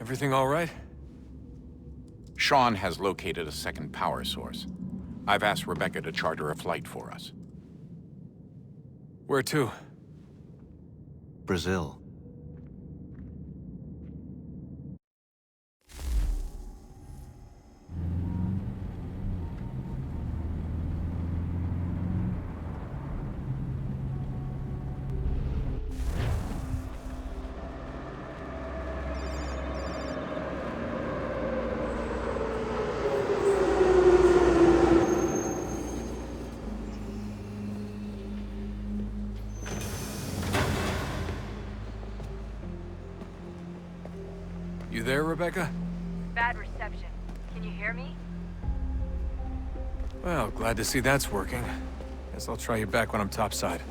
Everything all right? Sean has located a second power source. I've asked Rebecca to charter a flight for us. Where to? Brazil. You there, Rebecca? Bad reception. Can you hear me? Well, glad to see that's working. Guess I'll try you back when I'm topside.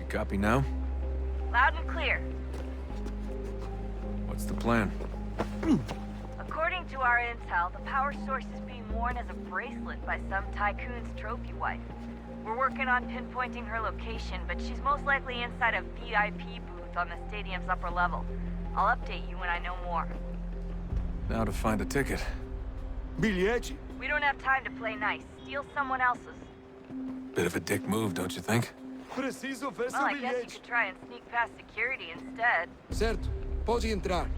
Copy now? Loud and clear. What's the plan? According to our intel, the power source is being worn as a bracelet by some tycoon's trophy wife. We're working on pinpointing her location, but she's most likely inside a VIP booth on the stadium's upper level. I'll update you when I know more. Now to find a ticket. Bilhete? We don't have time to play nice. Steal someone else's. Bit of a dick move, don't you think? Preciso ver Well, seu I guess you bilhete. could try and sneak past security instead. Certo, pode entrar.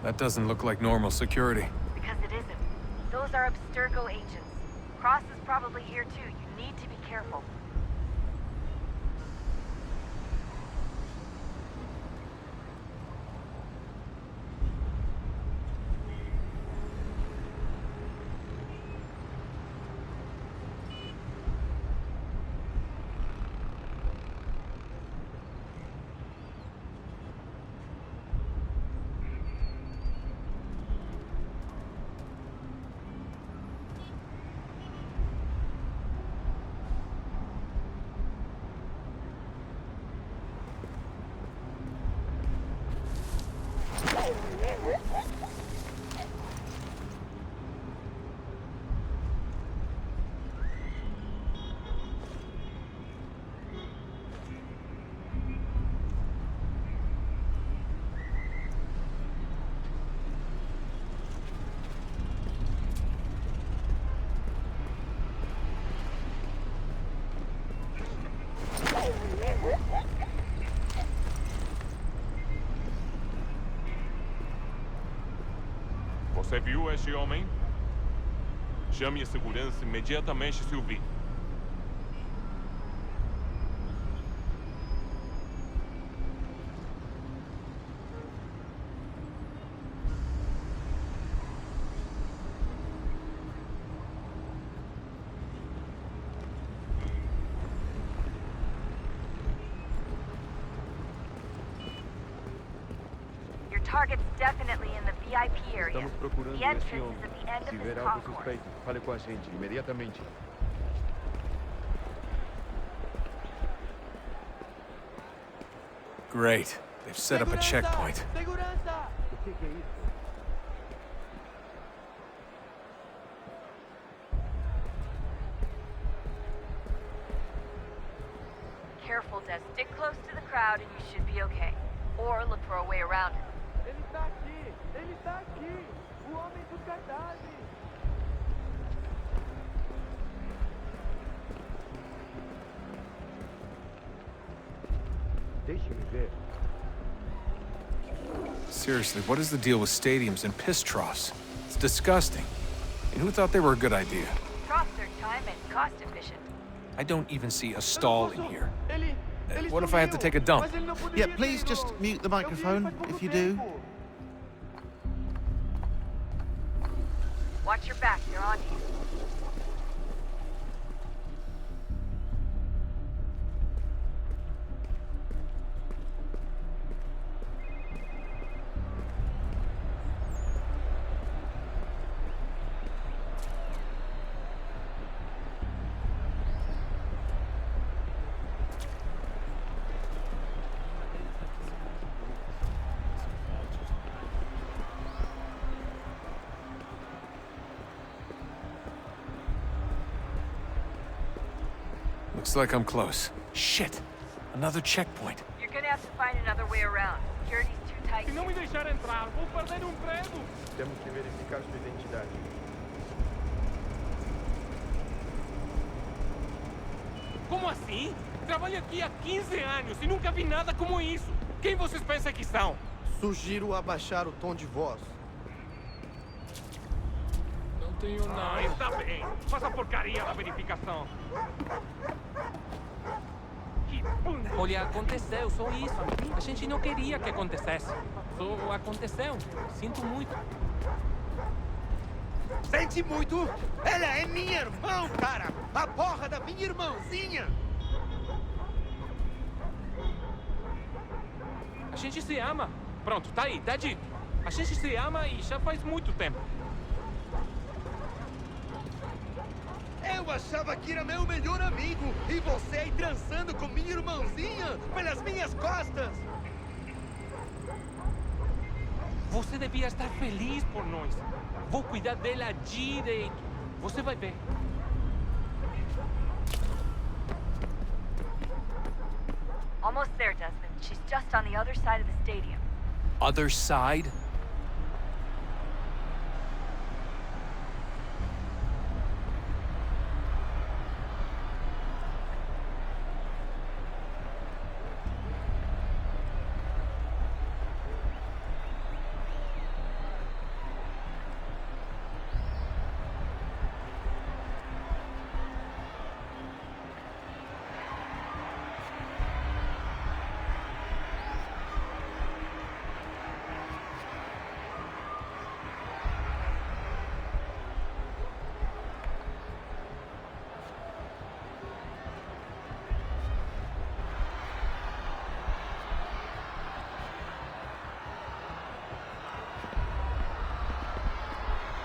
That doesn't look like normal security. Because it isn't. Those are Abstergo agents. Cross is probably here too. You need to be careful. Você viu este homem? Chame a segurança imediatamente se o vir. Your target's definitely in the VIP area. Estamos procurando The este entrance homem. is at the end Se of ver this algo concourse. suspeito, fale com a gente imediatamente. Great. They've set up a checkpoint. Segurança! O que é isso? Careful, Des. Stick close to the crowd and you should be okay. Or look for a way around it. Ele tá aqui! Ele tá aqui! O homem do cadáver! Deixe-me ver. Seriously, what is the deal with stadiums and piss troughs? It's disgusting. And who thought they were a good idea? Troughs are time and cost efficient. I don't even see a stall in here. Ele What if I have to take a dump? Mas ele não poderia Yeah, please ter just ido. mute the Eu vi ele microphone faz pouco if you do. tempo. Watch your back, they're on you. Looks like I'm close. Shit! Another checkpoint. You're gonna have to find another way around. Security's too tight. Se não me deixar entrar, vou perder um emprego. Temos que verificar sua identidade. Como assim? Trabalho aqui há 15 anos e nunca vi nada como isso. Quem vocês pensam que são? Sugiro abaixar o tom de voz. Não tenho nada. Está bem. Faça a porcaria da verificação. Que bunda. Olha, aconteceu, só isso. A gente não queria que acontecesse. Só aconteceu. Sinto muito. Sente muito? Ela é minha irmã, cara! A porra da minha irmãzinha! A gente se ama. Pronto, tá aí, tá dito. A gente se ama e já faz muito tempo. Eu achava que era meu melhor amigo e você aí transando com minha irmãzinha pelas minhas costas! Você devia estar feliz por nós. Vou cuidar dela direito. Você vai ver. Almost there, Desmond. She's just on the other side of the stadium. Other side?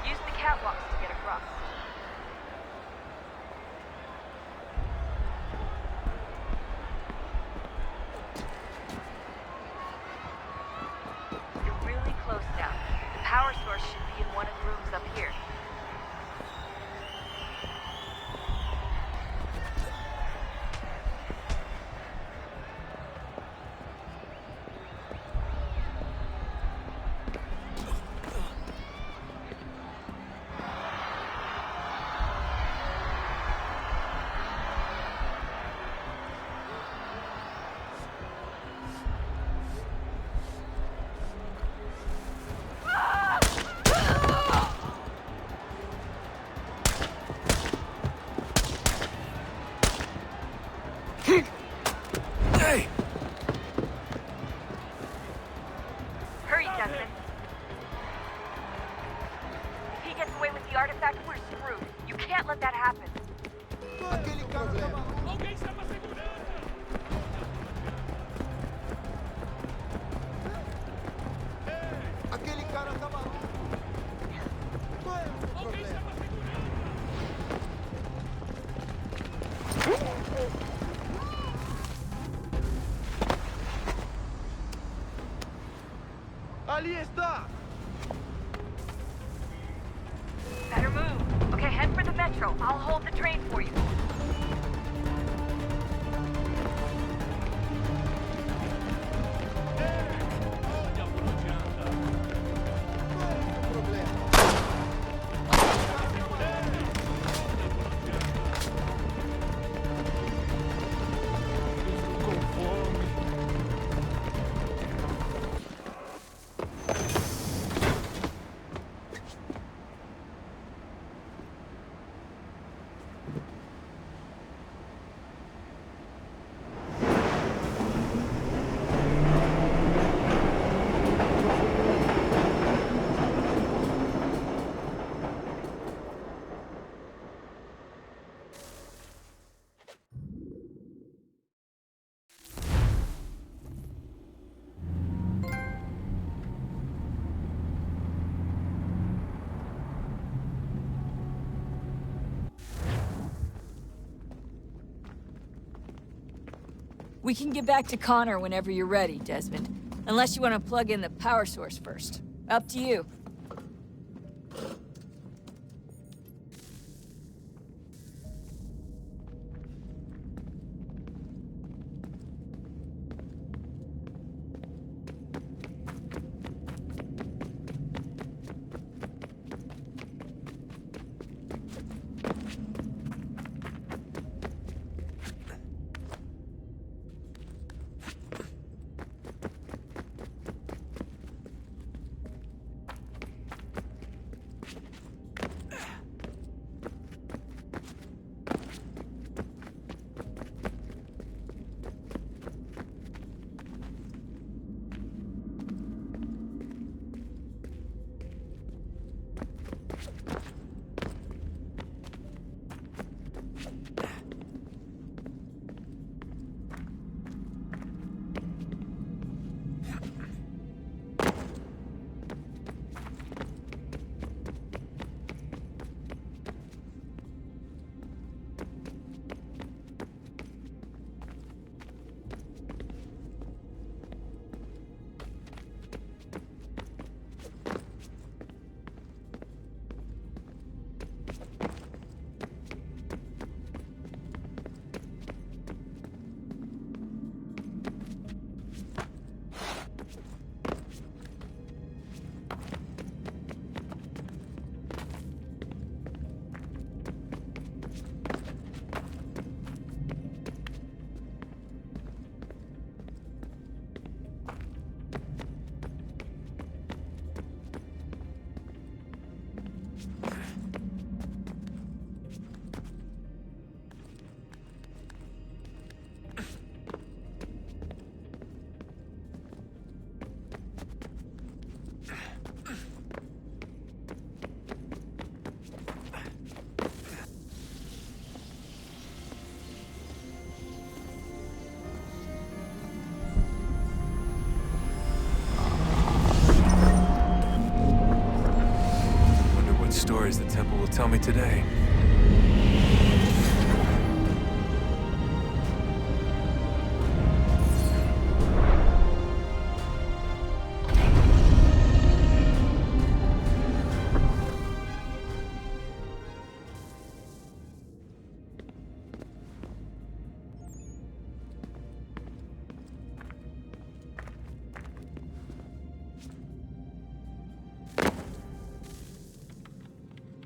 Use the catwalks to get across. You're really close now. The power source should be in one of the rooms up here. Hey! Hurry, Desmond. If he gets away with the artifact, we're screwed. You can't let that happen. Aquele cara tava... Alguém chama a segurança! Aquele cara tava... Qual é o Alguém problema? chama a segurança! Ali está! Better move. Okay, head for the metro. I'll hold the train for you. Olha, não adianta. Qual é o problema? Estou com fome. We can get back to Connor whenever you're ready, Desmond. Unless you want to plug in the power source first. Up to you. Stories the temple will tell me today.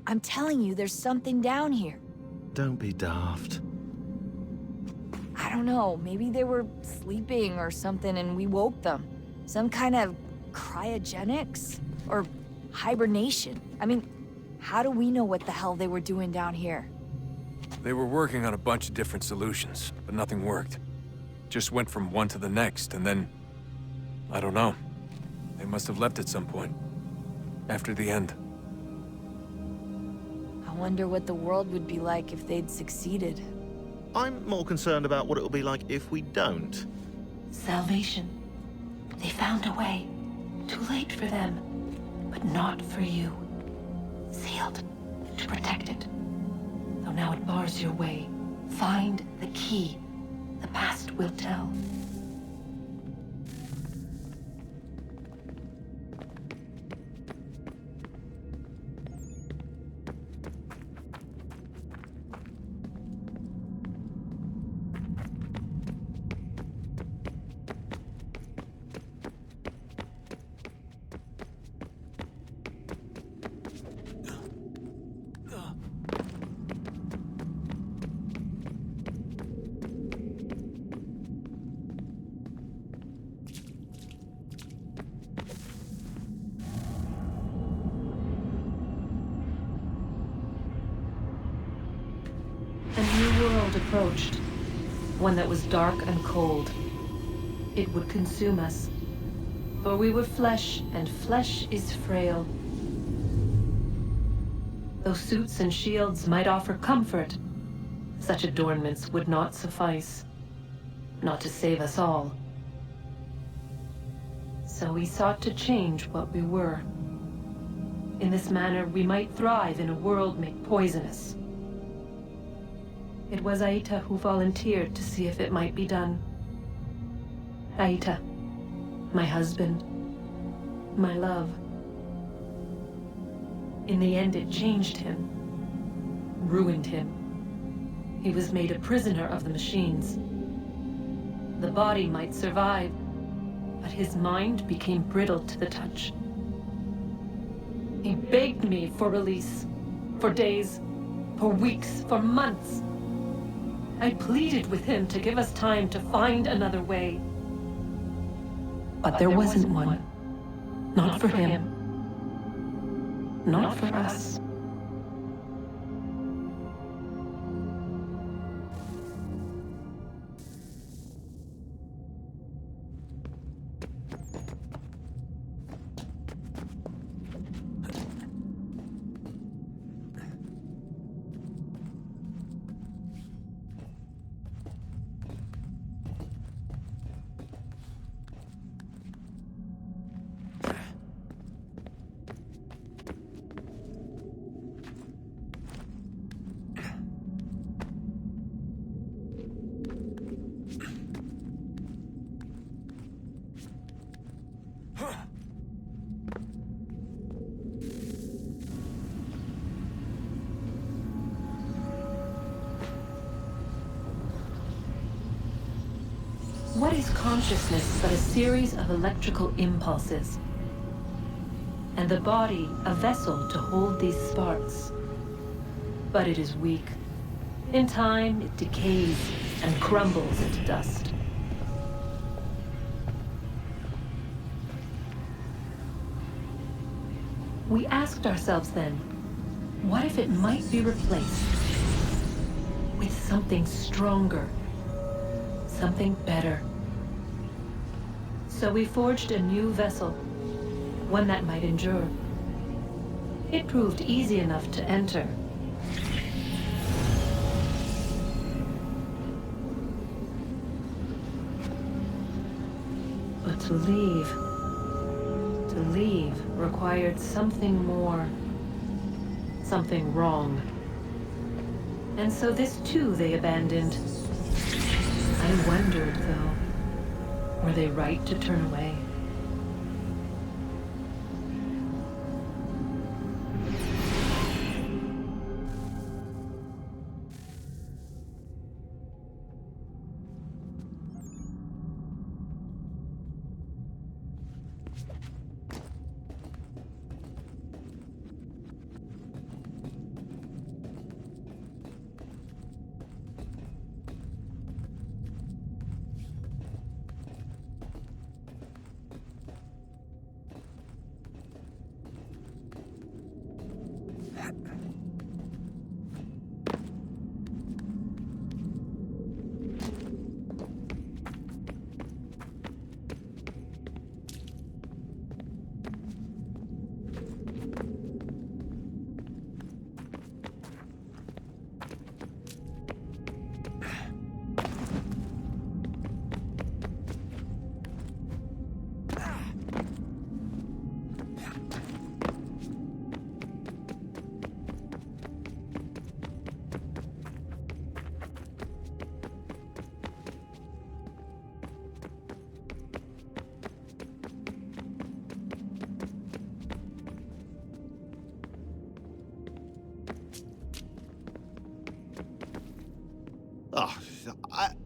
I'm telling you, there's something down here. Don't be daft. I don't know, maybe they were sleeping or something and we woke them. Some kind of cryogenics? Or hibernation? I mean, how do we know what the hell they were doing down here? They were working on a bunch of different solutions, but nothing worked. Just went from one to the next, and then... I don't know. They must have left at some point. After the end. I wonder what the world would be like if they'd succeeded. I'm more concerned about what it'll be like if we don't. Salvation. They found a way. Too late for them, but not for you. Sealed to protect it. Though now it bars your way. Find the key. The past will tell. Approached. One that was dark and cold. It would consume us. For we were flesh, and flesh is frail. Though suits and shields might offer comfort, such adornments would not suffice. Not to save us all. So we sought to change what we were. In this manner, we might thrive in a world made poisonous. It was Aita who volunteered to see if it might be done. Aita, my husband, my love. In the end, it changed him, ruined him. He was made a prisoner of the machines. The body might survive, but his mind became brittle to the touch. He begged me for release, for days, for weeks, for months. I pleaded with him to give us time to find another way. But there wasn't one. Not for him. Not for us. What is consciousness but a series of electrical impulses? And the body a vessel to hold these sparks. But it is weak. In time, it decays and crumbles into dust. We asked ourselves then, what if it might be replaced with something stronger? Something better. So we forged a new vessel, one that might endure. It proved easy enough to enter. But to leave required something more, something wrong. And so this too they abandoned. I wondered, though, were they right to turn away?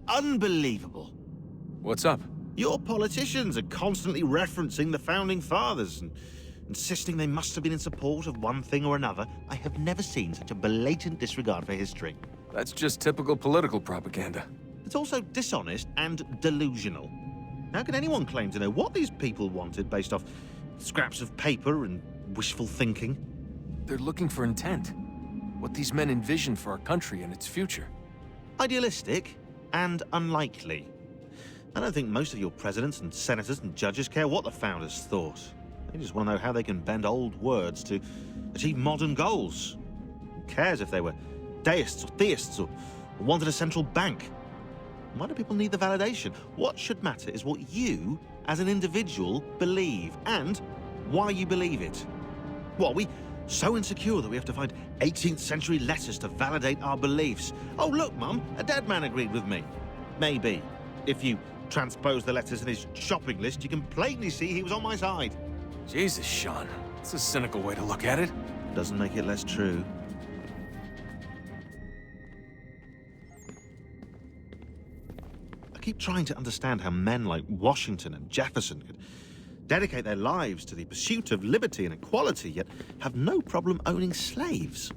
Unbelievable. What's up? Your politicians are constantly referencing the Founding Fathers and insisting they must have been in support of one thing or another. I have never seen such a blatant disregard for history. That's just typical political propaganda. It's also dishonest and delusional. How can anyone claim to know what these people wanted based off scraps of paper and wishful thinking? They're looking for intent. What these men envision for our country and its future. Idealistic and unlikely. I don't think most of your presidents and senators and judges care what the founders thought. They just want to know how they can bend old words to achieve modern goals. Who cares if they were deists or theists or wanted a central bank? Why do people need the validation? What should matter is what you, as an individual, believe, and why you believe it. What, are we so insecure that we have to find 18th century letters to validate our beliefs? Oh, look, Mum, a dead man agreed with me. Maybe, if you transpose the letters in his shopping list, you can plainly see he was on my side. Jesus, Sean. It's a cynical way to look at it. Doesn't make it less true. I keep trying to understand how men like Washington and Jefferson could dedicate their lives to the pursuit of liberty and equality, yet have no problem owning slaves.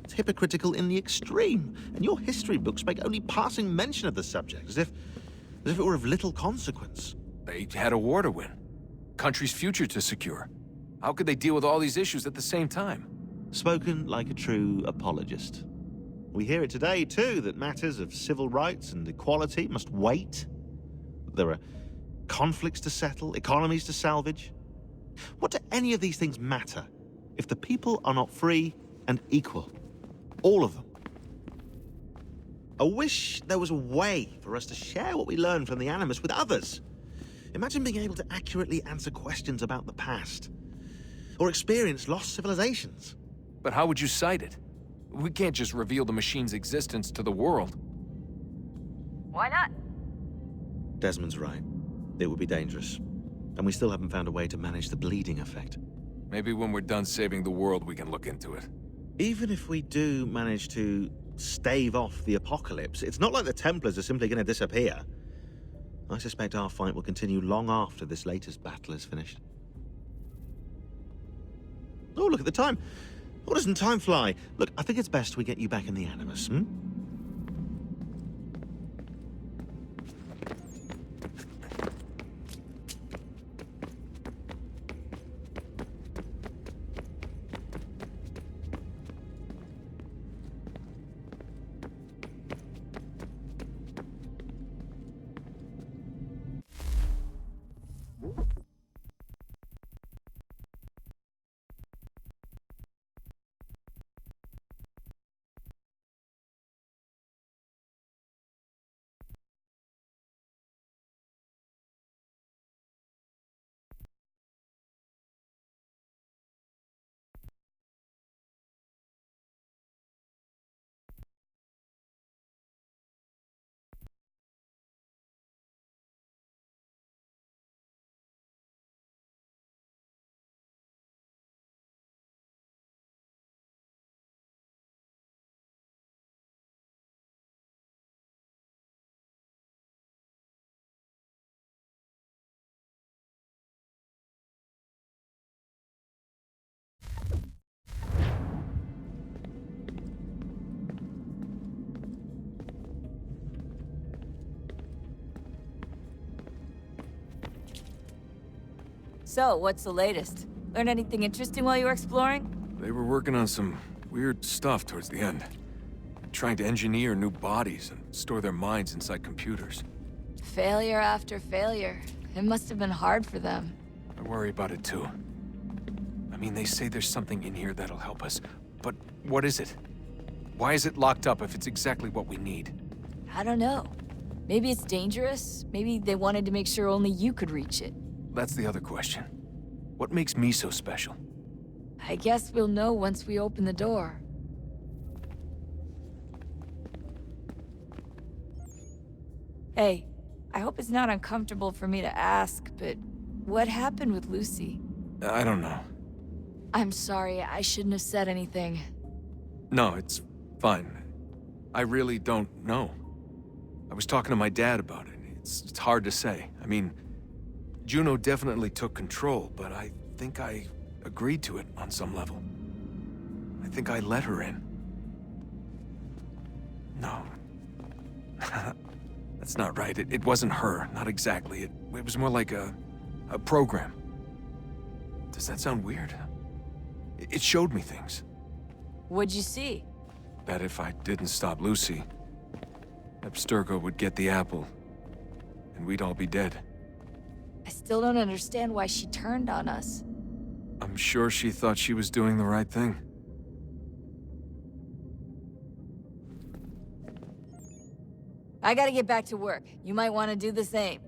It's hypocritical in the extreme, and your history books make only passing mention of the subject, as if it were of little consequence. They had a war to win. Country's future to secure. How could they deal with all these issues at the same time? Spoken like a true apologist. We hear it today, too, that matters of civil rights and equality must wait. There are conflicts to settle, economies to salvage. What do any of these things matter if the people are not free and equal? All of them. I wish there was a way for us to share what we learn from the Animus with others. Imagine being able to accurately answer questions about the past, or experience lost civilizations. But how would you cite it? We can't just reveal the machine's existence to the world. Why not? Desmond's right. It would be dangerous. And we still haven't found a way to manage the bleeding effect. Maybe when we're done saving the world, we can look into it. Even if we do manage to stave off the apocalypse, it's not like the Templars are simply going to disappear. I suspect our fight will continue long after this latest battle is finished. Oh, look at the time. Oh, doesn't time fly? Look, I think it's best we get you back in the Animus, hmm? So, what's the latest? Learn anything interesting while you were exploring? They were working on some weird stuff towards the end. Trying to engineer new bodies and store their minds inside computers. Failure after failure. It must have been hard for them. I worry about it too. I mean, they say there's something in here that'll help us, but what is it? Why is it locked up if it's exactly what we need? I don't know. Maybe it's dangerous. Maybe they wanted to make sure only you could reach it. That's the other question. What makes me so special? I guess we'll know once we open the door. Hey, I hope it's not uncomfortable for me to ask, but what happened with Lucy? I don't know. I'm sorry, I shouldn't have said anything. No, it's fine. I really don't know. I was talking to my dad about it. It's hard to say. I mean, Juno definitely took control, but I think I agreed to it on some level. I think I let her in. No. That's not right. It wasn't her. Not exactly. It was more like a program. Does that sound weird? It showed me things. What'd you see? That if I didn't stop Lucy, Abstergo would get the apple, and we'd all be dead. I still don't understand why she turned on us. I'm sure she thought she was doing the right thing. I gotta get back to work. You might want to do the same.